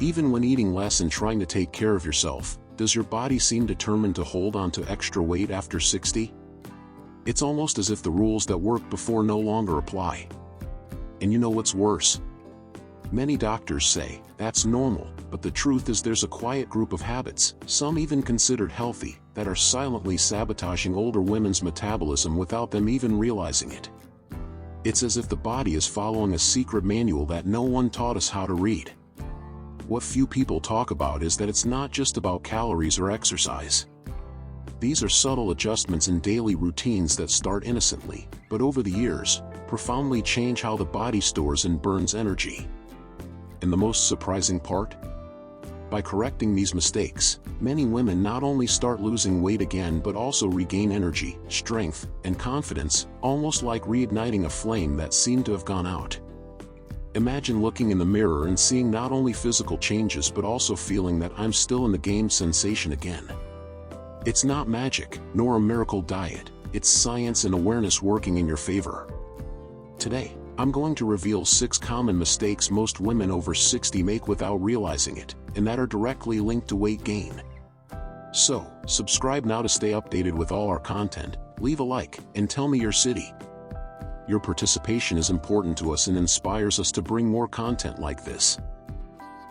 Even when eating less and trying to take care of yourself, does your body seem determined to hold on to extra weight after 60? It's almost as if the rules that worked before no longer apply. And you know what's worse? Many doctors say that's normal, but the truth is there's a quiet group of habits, some even considered healthy, that are silently sabotaging older women's metabolism without them even realizing it. It's as if the body is following a secret manual that no one taught us how to read. What few people talk about is that it's not just about calories or exercise. These are subtle adjustments in daily routines that start innocently, but over the years, profoundly change how the body stores and burns energy. And the most surprising part? By correcting these mistakes, many women not only start losing weight again but also regain energy, strength, and confidence, almost like reigniting a flame that seemed to have gone out. Imagine looking in the mirror and seeing not only physical changes but also feeling that I'm still in the game sensation again. It's not magic, nor a miracle diet, it's science and awareness working in your favor. Today, I'm going to reveal 6 common mistakes most women over 60 make without realizing it, and that are directly linked to weight gain. So, subscribe now to stay updated with all our content, leave a like, and tell me your city. Your participation is important to us and inspires us to bring more content like this.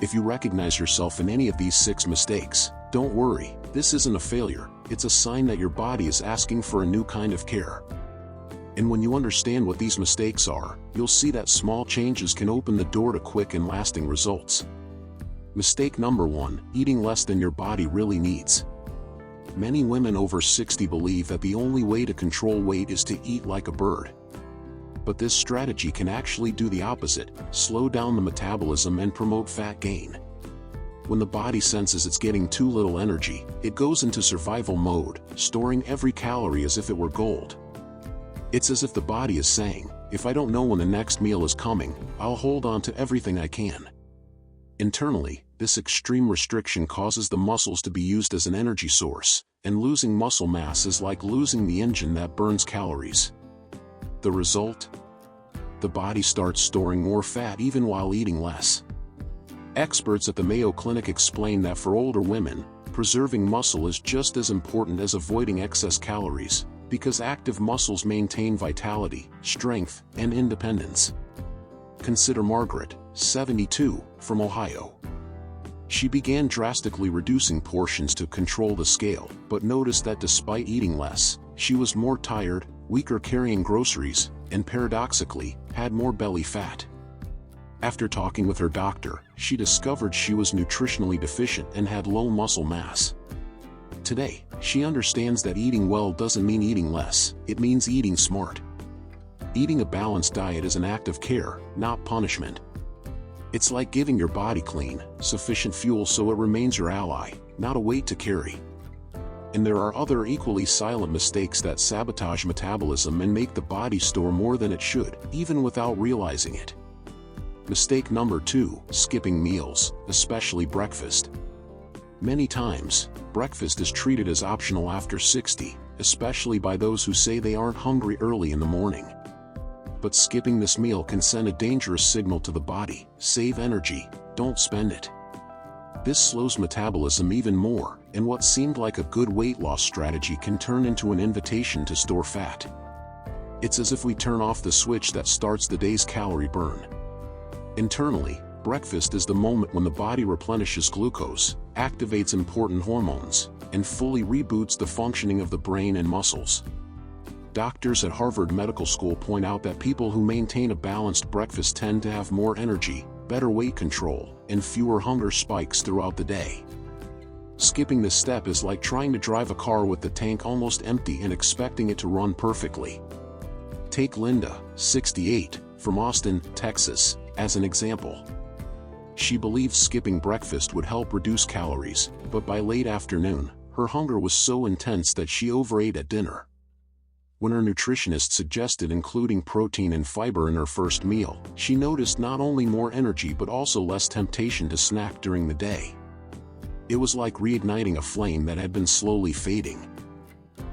If you recognize yourself in any of these 6 mistakes, don't worry, this isn't a failure, it's a sign that your body is asking for a new kind of care. And when you understand what these mistakes are, you'll see that small changes can open the door to quick and lasting results. Mistake number 1, eating less than your body really needs. Many women over 60 believe that the only way to control weight is to eat like a bird. But this strategy can actually do the opposite, slow down the metabolism and promote fat gain. When the body senses it's getting too little energy, it goes into survival mode, storing every calorie as if it were gold. It's as if the body is saying, if I don't know when the next meal is coming, I'll hold on to everything I can. Internally, this extreme restriction causes the muscles to be used as an energy source, and losing muscle mass is like losing the engine that burns calories. The result? The body starts storing more fat even while eating less. Experts at the Mayo Clinic explain that for older women, preserving muscle is just as important as avoiding excess calories, because active muscles maintain vitality, strength, and independence. Consider Margaret, 72, from Ohio. She began drastically reducing portions to control the scale, but noticed that despite eating less, she was more tired, weaker carrying groceries, and paradoxically, had more belly fat. After talking with her doctor, she discovered she was nutritionally deficient and had low muscle mass. Today, she understands that eating well doesn't mean eating less, it means eating smart. Eating a balanced diet is an act of care, not punishment. It's like giving your body clean, sufficient fuel so it remains your ally, not a weight to carry. And there are other equally silent mistakes that sabotage metabolism and make the body store more than it should, even without realizing it. Mistake number 2, skipping meals, especially breakfast. Many times, breakfast is treated as optional after 60, especially by those who say they aren't hungry early in the morning. But skipping this meal can send a dangerous signal to the body: save energy, don't spend it. This slows metabolism even more, and what seemed like a good weight loss strategy can turn into an invitation to store fat. It's as if we turn off the switch that starts the day's calorie burn. Internally, breakfast is the moment when the body replenishes glucose, activates important hormones, and fully reboots the functioning of the brain and muscles. Doctors at Harvard Medical School point out that people who maintain a balanced breakfast tend to have more energy, better weight control, and fewer hunger spikes throughout the day. Skipping this step is like trying to drive a car with the tank almost empty and expecting it to run perfectly. Take Linda, 68, from Austin, Texas, as an example. She believed skipping breakfast would help reduce calories, but by late afternoon, her hunger was so intense that she overate at dinner. When her nutritionist suggested including protein and fiber in her first meal, she noticed not only more energy but also less temptation to snack during the day. It was like reigniting a flame that had been slowly fading.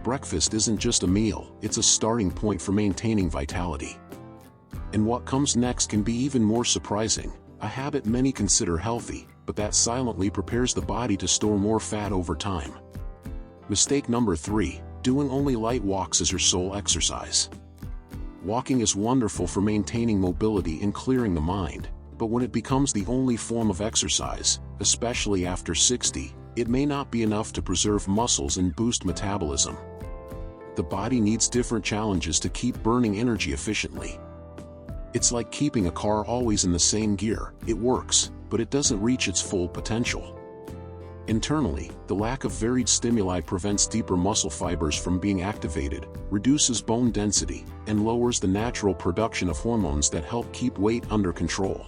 Breakfast isn't just a meal, it's a starting point for maintaining vitality. And what comes next can be even more surprising, a habit many consider healthy, but that silently prepares the body to store more fat over time. Mistake number 3, doing only light walks as your sole exercise. Walking is wonderful for maintaining mobility and clearing the mind, but when it becomes the only form of exercise, especially after 60, it may not be enough to preserve muscles and boost metabolism. The body needs different challenges to keep burning energy efficiently. It's like keeping a car always in the same gear. It works, but it doesn't reach its full potential. Internally, the lack of varied stimuli prevents deeper muscle fibers from being activated, reduces bone density, and lowers the natural production of hormones that help keep weight under control.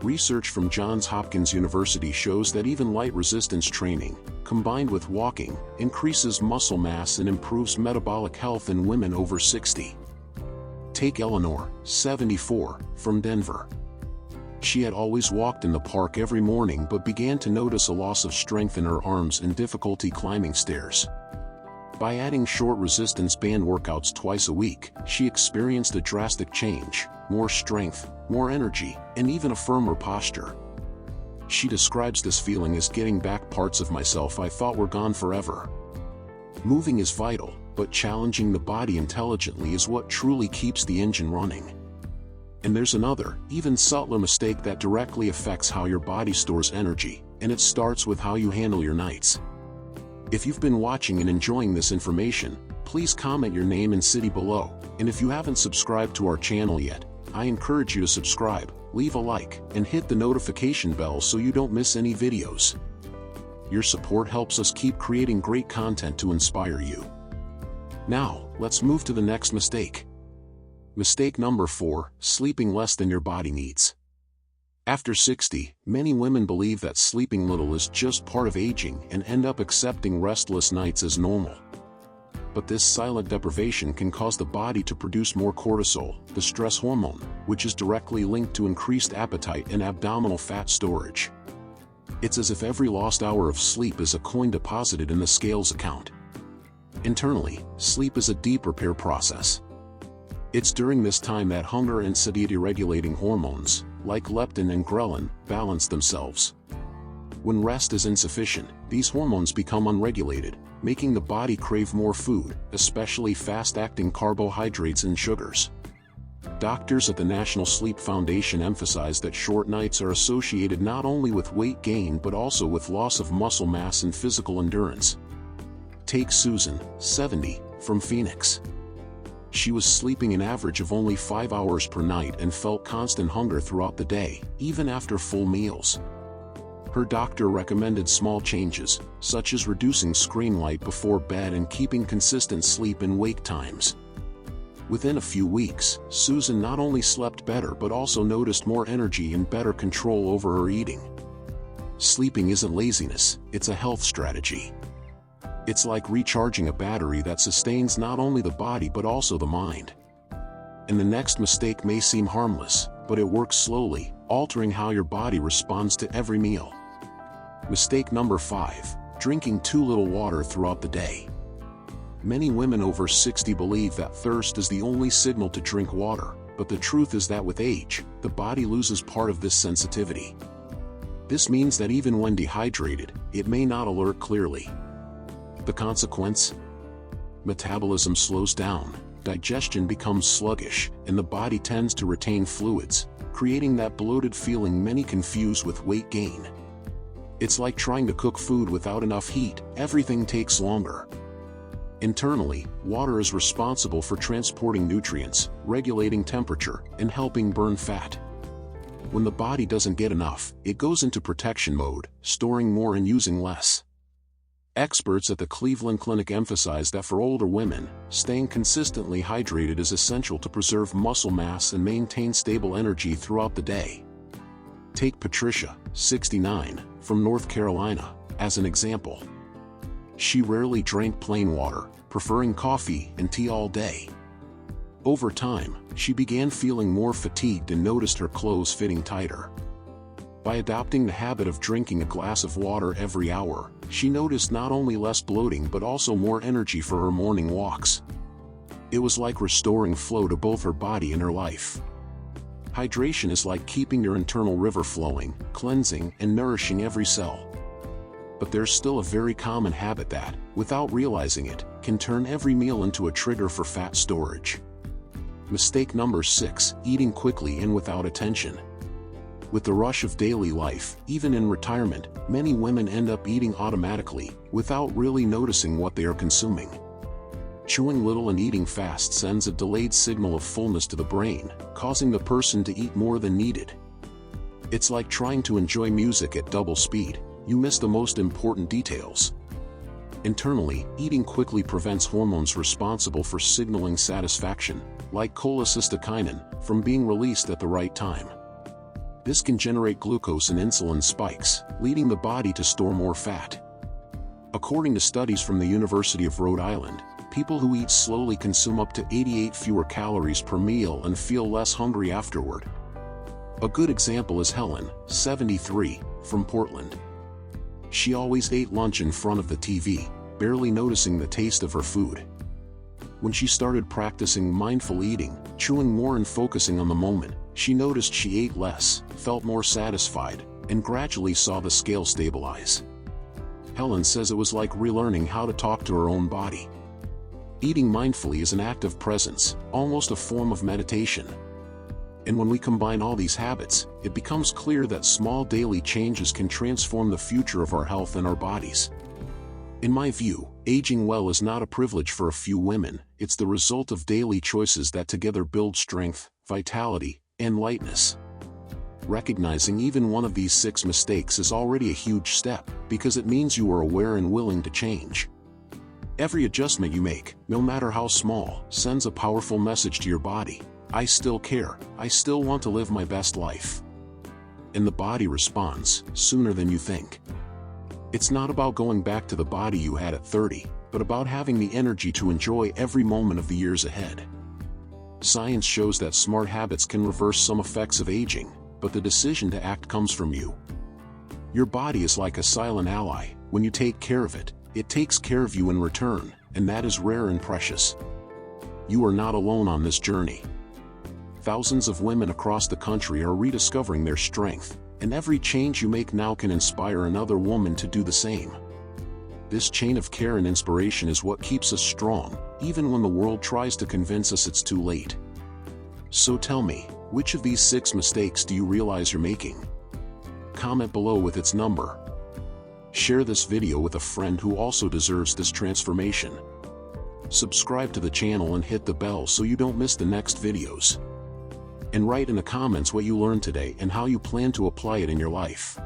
Research from Johns Hopkins University shows that even light resistance training, combined with walking, increases muscle mass and improves metabolic health in women over 60. Take Eleanor, 74, from Denver. She had always walked in the park every morning but began to notice a loss of strength in her arms and difficulty climbing stairs. By adding short resistance band workouts twice a week, she experienced a drastic change: more strength, more energy, and even a firmer posture. She describes this feeling as getting back parts of myself I thought were gone forever. Moving is vital, but challenging the body intelligently is what truly keeps the engine running. And there's another, even subtler mistake that directly affects how your body stores energy, and it starts with how you handle your nights. If you've been watching and enjoying this information, please comment your name and city below, and if you haven't subscribed to our channel yet, I encourage you to subscribe, leave a like, and hit the notification bell so you don't miss any videos. Your support helps us keep creating great content to inspire you. Now, let's move to the next mistake. Mistake number 4, sleeping less than your body needs. After 60, many women believe that sleeping little is just part of aging and end up accepting restless nights as normal. But this silent deprivation can cause the body to produce more cortisol, the stress hormone, which is directly linked to increased appetite and abdominal fat storage. It's as if every lost hour of sleep is a coin deposited in the scales account. Internally, sleep is a deep repair process. It's during this time that hunger and satiety-regulating hormones, like leptin and ghrelin, balance themselves. When rest is insufficient, these hormones become unregulated, making the body crave more food, especially fast-acting carbohydrates and sugars. Doctors at the National Sleep Foundation emphasize that short nights are associated not only with weight gain but also with loss of muscle mass and physical endurance. Take Susan, 70, from Phoenix. She was sleeping an average of only 5 hours per night and felt constant hunger throughout the day, even after full meals. Her doctor recommended small changes, such as reducing screen light before bed and keeping consistent sleep and wake times. Within a few weeks, Susan not only slept better but also noticed more energy and better control over her eating. Sleeping isn't laziness, it's a health strategy. It's like recharging a battery that sustains not only the body but also the mind. And the next mistake may seem harmless, but it works slowly, altering how your body responds to every meal. Mistake number 5, drinking too little water throughout the day. Many women over 60 believe that thirst is the only signal to drink water, but the truth is that with age, the body loses part of this sensitivity. This means that even when dehydrated, it may not alert clearly. The consequence? Metabolism slows down, digestion becomes sluggish, and the body tends to retain fluids, creating that bloated feeling many confuse with weight gain. It's like trying to cook food without enough heat, everything takes longer. Internally, water is responsible for transporting nutrients, regulating temperature, and helping burn fat. When the body doesn't get enough, it goes into protection mode, storing more and using less. Experts at the Cleveland Clinic emphasize that for older women, staying consistently hydrated is essential to preserve muscle mass and maintain stable energy throughout the day. Take Patricia, 69, from North Carolina, as an example. She rarely drank plain water, preferring coffee and tea all day. Over time, she began feeling more fatigued and noticed her clothes fitting tighter. By adopting the habit of drinking a glass of water every hour, she noticed not only less bloating but also more energy for her morning walks. It was like restoring flow to both her body and her life. Hydration is like keeping your internal river flowing, cleansing and nourishing every cell. But there's still a very common habit that, without realizing it, can turn every meal into a trigger for fat storage. Mistake number 6, eating quickly and without attention. With the rush of daily life, even in retirement, many women end up eating automatically, without really noticing what they are consuming. Chewing little and eating fast sends a delayed signal of fullness to the brain, causing the person to eat more than needed. It's like trying to enjoy music at double speed. You miss the most important details. Internally, eating quickly prevents hormones responsible for signaling satisfaction, like cholecystokinin, from being released at the right time. This can generate glucose and insulin spikes, leading the body to store more fat. According to studies from the University of Rhode Island, people who eat slowly consume up to 88 fewer calories per meal and feel less hungry afterward. A good example is Helen, 73, from Portland. She always ate lunch in front of the TV, barely noticing the taste of her food. When she started practicing mindful eating, chewing more and focusing on the moment, she noticed she ate less, felt more satisfied, and gradually saw the scale stabilize. Helen says it was like relearning how to talk to her own body. Eating mindfully is an act of presence, almost a form of meditation. And when we combine all these habits, it becomes clear that small daily changes can transform the future of our health and our bodies. In my view, aging well is not a privilege for a few women, it's the result of daily choices that together build strength, vitality, and lightness. Recognizing even one of these 6 mistakes is already a huge step, because it means you are aware and willing to change. Every adjustment you make, no matter how small, sends a powerful message to your body. I still care, I still want to live my best life. And the body responds, sooner than you think. It's not about going back to the body you had at 30, but about having the energy to enjoy every moment of the years ahead. Science shows that smart habits can reverse some effects of aging, but the decision to act comes from you. Your body is like a silent ally. When you take care of it, it takes care of you in return, and that is rare and precious. You are not alone on this journey. Thousands of women across the country are rediscovering their strength, and every change you make now can inspire another woman to do the same. This chain of care and inspiration is what keeps us strong, even when the world tries to convince us it's too late. So tell me, which of these 6 mistakes do you realize you're making? Comment below with its number. Share this video with a friend who also deserves this transformation. Subscribe to the channel and hit the bell so you don't miss the next videos. And write in the comments what you learned today and how you plan to apply it in your life.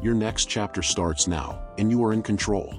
Your next chapter starts now, and you are in control.